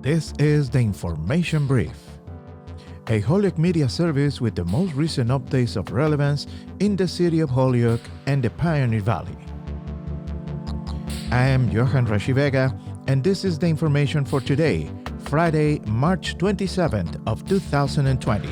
This is the Information Brief, a Holyoke media service with the most recent updates of relevance in the City of Holyoke and the Pioneer Valley. I am Johan Rashi Vega, and this is the information for today, Friday, March 27th of 2020.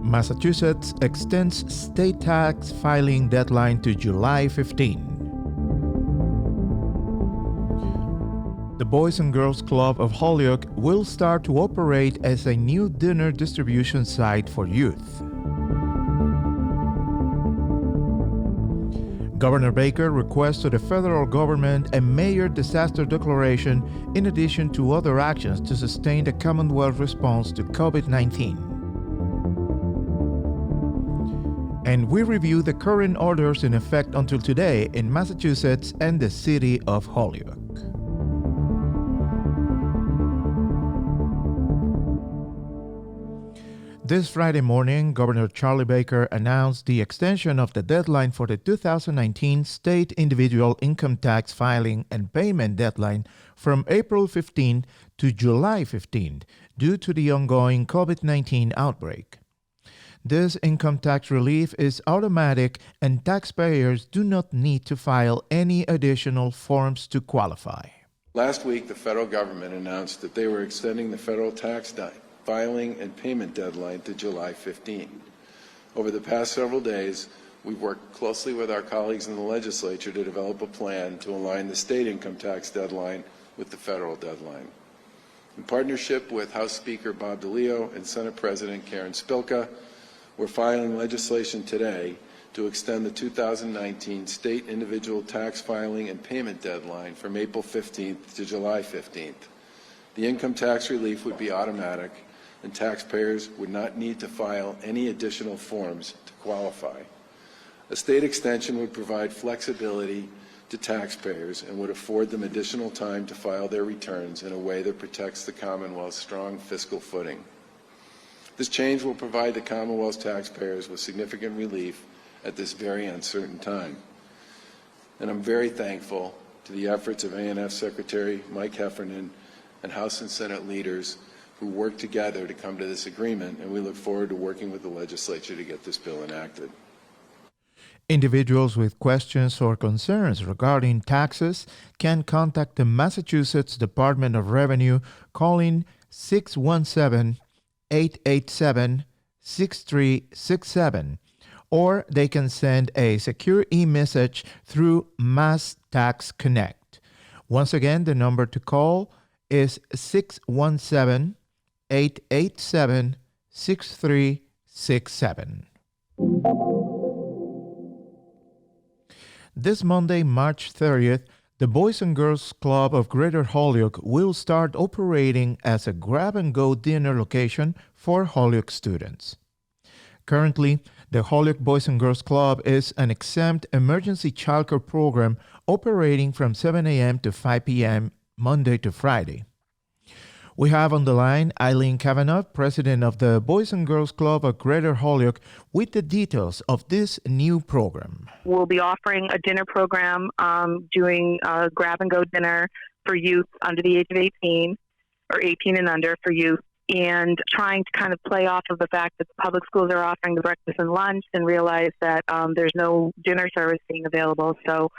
Massachusetts extends state tax filing deadline to July 15. The Boys and Girls Club of Holyoke will start to operate as a new dinner distribution site for youth. Governor Baker requests to the federal government a major disaster declaration in addition to other actions to sustain the Commonwealth response to COVID-19. And we review the current orders in effect until today in Massachusetts and the City of Holyoke. This Friday morning, Governor Charlie Baker announced the extension of the deadline for the 2019 state individual income tax filing and payment deadline from April 15 to July 15 due to the ongoing COVID-19 outbreak. This income tax relief is automatic and taxpayers do not need to file any additional forms to qualify. Last week, the federal government announced that they were extending the federal tax filing and payment deadline to July 15. Over the past several days, we've worked closely with our colleagues in the legislature to develop a plan to align the state income tax deadline with the federal deadline. In partnership with House Speaker Bob DeLeo and Senate President Karen Spilka, we're filing legislation today to extend the 2019 state individual tax filing and payment deadline from April 15th to July 15th. The income tax relief would be automatic, and taxpayers would not need to file any additional forms to qualify. A state extension would provide flexibility to taxpayers and would afford them additional time to file their returns in a way that protects the Commonwealth's strong fiscal footing. This change will provide the Commonwealth's taxpayers with significant relief at this very uncertain time. And I'm very thankful to the efforts of A&F Secretary Mike Heffernan and House and Senate leaders who worked together to come to this agreement, and we look forward to working with the legislature to get this bill enacted. Individuals with questions or concerns regarding taxes can contact the Massachusetts Department of Revenue calling 617-887-6367, or they can send a secure e-message through Mass Tax Connect. Once again, the number to call is 617-887-6367. This Monday, March 30th, the Boys and Girls Club of Greater Holyoke will start operating as a grab-and-go dinner location for Holyoke students. Currently, the Holyoke Boys and Girls Club is an exempt emergency childcare program operating from 7 a.m. to 5 p.m. Monday to Friday. We have on the line Eileen Kavanaugh, president of the Boys and Girls Club of Greater Holyoke, with the details of this new program. We'll be offering a dinner program, doing a grab-and-go dinner for youth under the age of 18, or 18 and under for youth, and trying to kind of play off of the fact that public schools are offering the breakfast and lunch and realize that there's no dinner service being available. So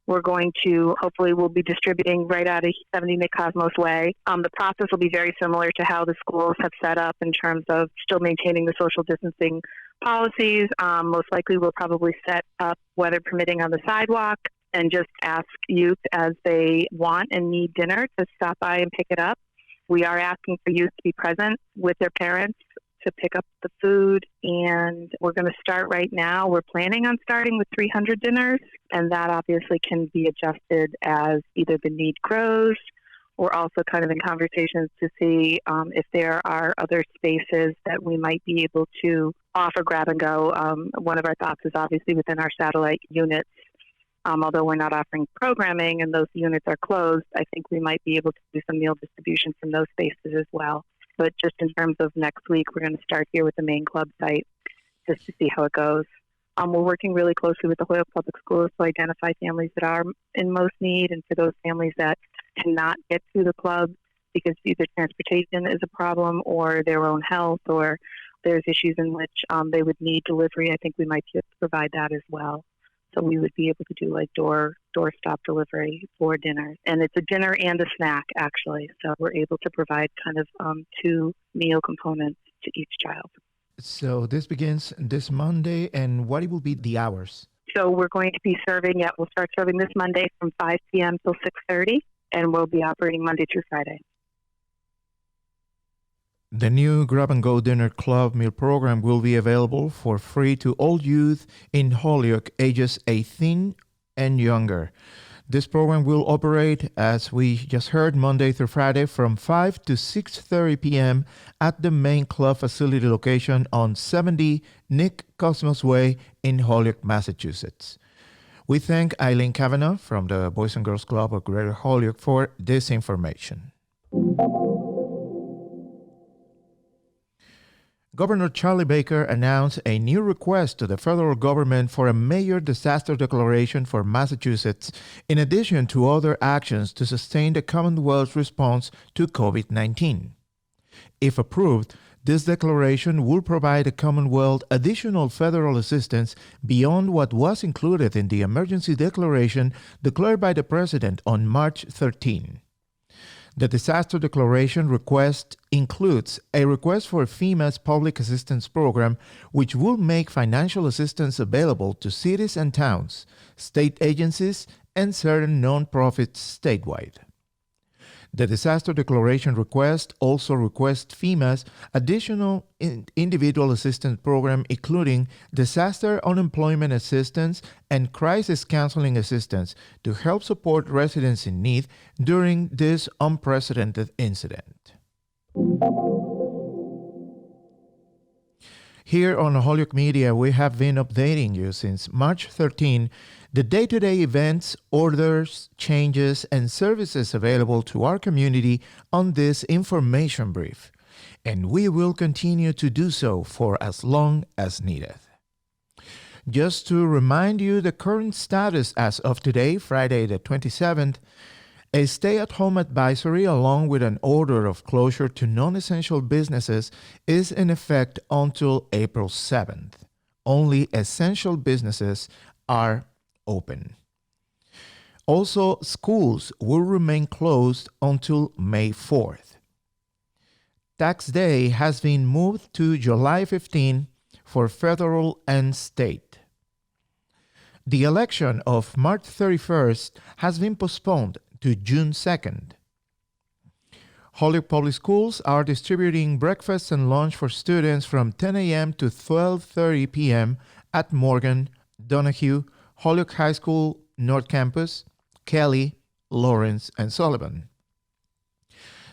we're going to, hopefully we'll be distributing right out of 70 Nick Cosmos Way. The process will be very similar to how the schools have set up in terms of still maintaining the social distancing policies. Most likely we'll probably set up weather permitting on the sidewalk and just ask youth as they want and need dinner to stop by and pick it up. We are asking for youth to be present with their parents to pick up the food, and we're going to start right now. We're planning on starting with 300 dinners, and that obviously can be adjusted as either the need grows. We're also kind of in conversations to see if there are other spaces that we might be able to offer grab and go. One of our thoughts is obviously within our satellite units. Although we're not offering programming and those units are closed, I think we might be able to do some meal distribution from those spaces as well. But just in terms of next week, we're going to start here with the main club site just to see how it goes. We're working really closely with the Holyoke Public Schools to identify families that are in most need, and for those families that cannot get to the club because either transportation is a problem or their own health, or there's issues in which they would need delivery, I think we might be able to provide that as well. So we would be able to do like doorstop delivery for dinner. And it's a dinner and a snack, actually. So we're able to provide kind of two meal components to each child. So this begins this Monday, and what will be the hours? So we're going to be serving, we'll start serving this Monday from 5 p.m. till 6:30, and we'll be operating Monday through Friday. The new Grab and Go Dinner Club meal program will be available for free to all youth in Holyoke ages 18 and younger. This program will operate, as we just heard, Monday through Friday from 5 to 6:30 p.m. at the main club facility location on 70 Nick Cosmos Way in Holyoke, Massachusetts. We thank Eileen Kavanaugh from the Boys and Girls Club of Greater Holyoke for this information. Governor Charlie Baker announced a new request to the federal government for a major disaster declaration for Massachusetts, in addition to other actions to sustain the Commonwealth's response to COVID-19. If approved, this declaration will provide the Commonwealth additional federal assistance beyond what was included in the emergency declaration declared by the President on March 13. The disaster declaration request includes a request for FEMA's Public Assistance Program, which will make financial assistance available to cities and towns, state agencies, and certain nonprofits statewide. The disaster declaration request also requests FEMA's additional individual assistance program, including disaster unemployment assistance and crisis counseling assistance, to help support residents in need during this unprecedented incident. Here on Holyoke Media, we have been updating you since March 13 the day-to-day events, orders, changes, and services available to our community on this information brief, and we will continue to do so for as long as needed. Just to remind you the current status as of today, Friday the 27th, a stay-at-home advisory along with an order of closure to non-essential businesses is in effect until April 7th. Only essential businesses are open. Also, schools will remain closed until May 4th. Tax Day has been moved to July 15 for federal and state. The election of March 31st has been postponed to June 2nd. Holyoke Public Schools are distributing breakfast and lunch for students from 10 a.m. to 12:30 p.m. at Morgan, Donahue, Holyoke High School, North Campus, Kelly, Lawrence, and Sullivan.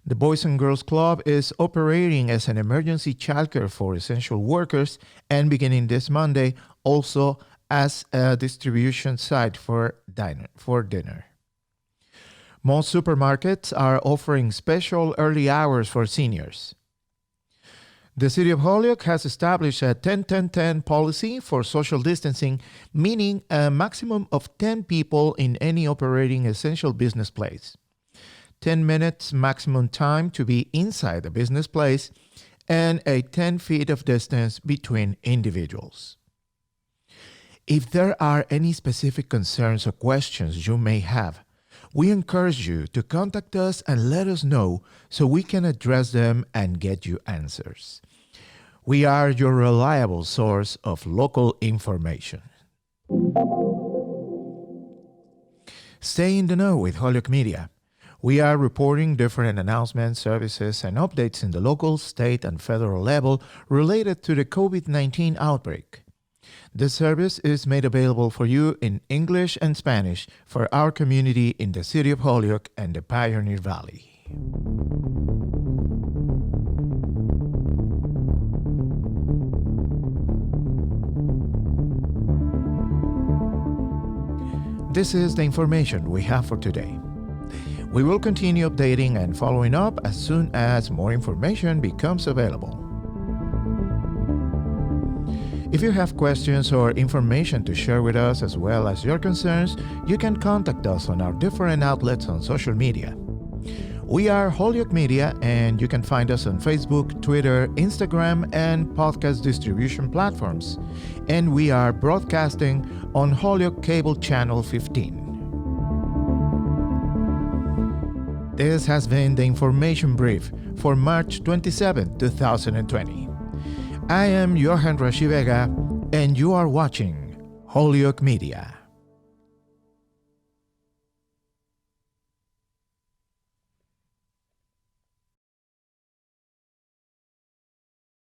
The Boys and Girls Club is operating as an emergency childcare for essential workers and beginning this Monday also as a distribution site for dinner. Most supermarkets are offering special early hours for seniors. The City of Holyoke has established a 10-10-10 policy for social distancing, meaning a maximum of 10 people in any operating essential business place, 10 minutes maximum time to be inside the business place, and a 10 feet of distance between individuals. If there are any specific concerns or questions you may have, we encourage you to contact us and let us know so we can address them and get you answers. We are your reliable source of local information. Stay in the know with Holyoke Media. We are reporting different announcements, services, and updates in the local, state, and federal level related to the COVID-19 outbreak. This service is made available for you in English and Spanish for our community in the City of Holyoke and the Pioneer Valley. This is the information we have for today. We will continue updating and following up as soon as more information becomes available. If you have questions or information to share with us as well as your concerns, you can contact us on our different outlets on social media. We are Holyoke Media, and you can find us on Facebook, Twitter, Instagram, and podcast distribution platforms. And we are broadcasting on Holyoke Cable Channel 15. This has been the information brief for March 27, 2020. I am Johan Rashi Vega, and you are watching Holyoke Media.